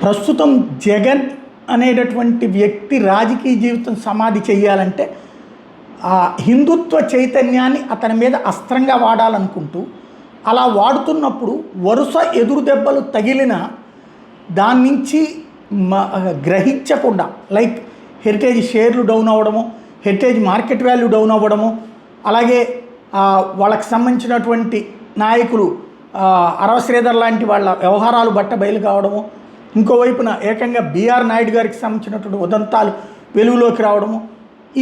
ప్రస్తుతం జగన్ అనేటటువంటి వ్యక్తి రాజకీయ జీవితం సమాధి చేయాలంటే ఆ హిందుత్వ చైతన్యాన్ని అతని మీద అస్త్రంగా వాడాలనుకుంటూ అలా వాడుతున్నప్పుడు వరుస ఎదురు దెబ్బలు తగిలిన దాని నుంచి గ్రహించకుండా లైక్ హెరిటేజ్ షేర్లు డౌన్ అవ్వడము, హెరిటేజ్ మార్కెట్ వాల్యూ డౌన్ అవ్వడము, అలాగే వాళ్ళకి సంబంధించినటువంటి నాయకులు అరవ శ్రీధర్ లాంటి వాళ్ళ వ్యవహారాలు బయలు కావడము, ఇంకోవైపున ఏకంగా బీఆర్ నాయుడు గారికి సంబంధించినటువంటి ఉదంతాలు వెలుగులోకి రావడము,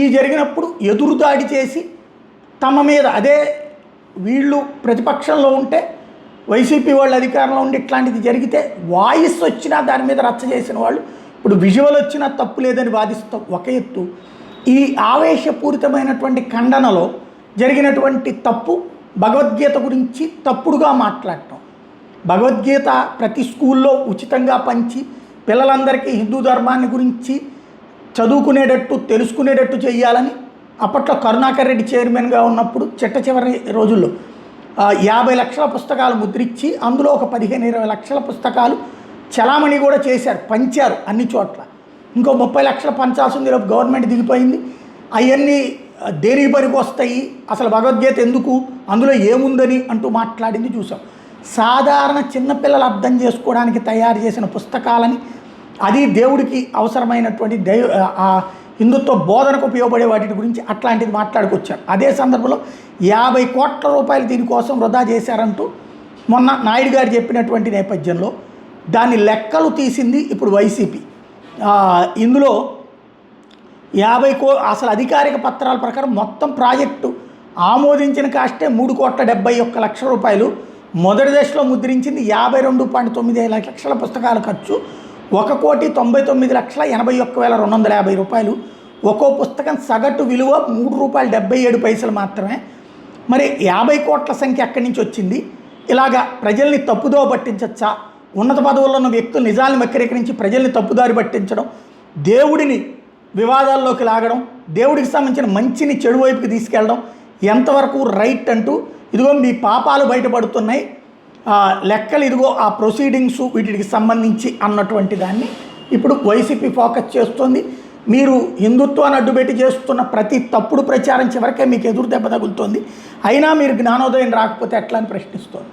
ఈ జరిగినప్పుడు ఎదురుదాడి చేసి తమ మీద అదే వీళ్ళు ప్రతిపక్షంలో ఉంటే వైసీపీ వాళ్ళు అధికారంలో ఉండి ఇట్లాంటిది జరిగితే వాయిస్ వచ్చినా దాని మీద రచ్చ చేసిన వాళ్ళు ఇప్పుడు విజువల్ వచ్చినా తప్పు లేదని వాదిస్తాం ఒక ఎత్తు. ఈ ఆవేశపూరితమైనటువంటి ఖండనలో జరిగినటువంటి తప్పు భగవద్గీత గురించి తప్పుడుగా మాట్లాడటం. భగవద్గీత ప్రతి స్కూల్లో ఉచితంగా పంచి పిల్లలందరికీ హిందూ ధర్మాన్ని గురించి చదువుకునేటట్టు తెలుసుకునేటట్టు చేయాలని అప్పట్లో కరుణాకర్ రెడ్డి చైర్మన్గా ఉన్నప్పుడు చివరి రోజుల్లో 50 లక్షల పుస్తకాలు ముద్రించి అందులో ఒక 15-20 లక్షల పుస్తకాలు చలామణి కూడా చేశారు, పంచారు అన్ని చోట్ల. ఇంకో 30 లక్షల పంచాల్సింది గవర్నమెంట్ దిగిపోయింది. అవన్నీ దేనికి పనికి వస్తాయి, అసలు భగవద్గీత ఎందుకు, అందులో ఏముందని అంటూ మాట్లాడింది చూసాం. సాధారణ చిన్నపిల్లలు అర్థం చేసుకోవడానికి తయారు చేసిన పుస్తకాలని, అది దేవుడికి అవసరమైనటువంటి హిందుత్వ బోధనకు ఉపయోగపడే వాటి గురించి అట్లాంటిది మాట్లాడుకొచ్చారు. అదే సందర్భంలో 50 కోట్ల రూపాయలు దీనికోసం వృధా చేశారంటూ మొన్న నాయుడు గారు చెప్పినటువంటి నేపథ్యంలో దాని లెక్కలు తీసింది ఇప్పుడు వైసీపీ. ఇందులో 50 అసలు అధికారిక పత్రాల ప్రకారం మొత్తం ప్రాజెక్టు ఆమోదించిన కాస్టే 3,71 లక్షల రూపాయలు. మొదటి దశలో ముద్రించింది 52.95 లక్షల పుస్తకాల ఖర్చు, 1,99,81,250 రూపాయలు. ఒక్కో పుస్తకం సగటు విలువ ₹3.77 మాత్రమే. మరి 50 కోట్ల సంఖ్య ఎక్కడి నుంచి వచ్చింది? ఇలాగా ప్రజల్ని తప్పుదో పట్టించచ్చా? ఉన్నత పదవుల్లో ఉన్న వ్యక్తులు నిజాలను వక్రీకరించి ప్రజల్ని తప్పుదారి పట్టించడం, దేవుడిని వివాదాల్లోకి లాగడం, దేవుడికి సంబంధించిన మంచిని చెడు వైపుకి తీసుకెళ్ళడం ఎంతవరకు రైట్ అంటూ ఇదిగో మీ పాపాలు బయటపడుతున్నాయి, లెక్కలు ఇదిగో ఆ ప్రొసీడింగ్స్ వీటికి సంబంధించి అన్నటువంటి దాన్ని ఇప్పుడు వైసీపీ ఫోకస్ చేస్తుంది. మీరు హిందుత్వాన్ని అడ్డుపెట్టి చేస్తున్న ప్రతి తప్పుడు ప్రచారం చివరికే మీకు ఎదురు దెబ్బ తగులుతోంది, అయినా మీరు జ్ఞానోదయం రాకపోతే ఎట్లా అని ప్రశ్నిస్తోంది.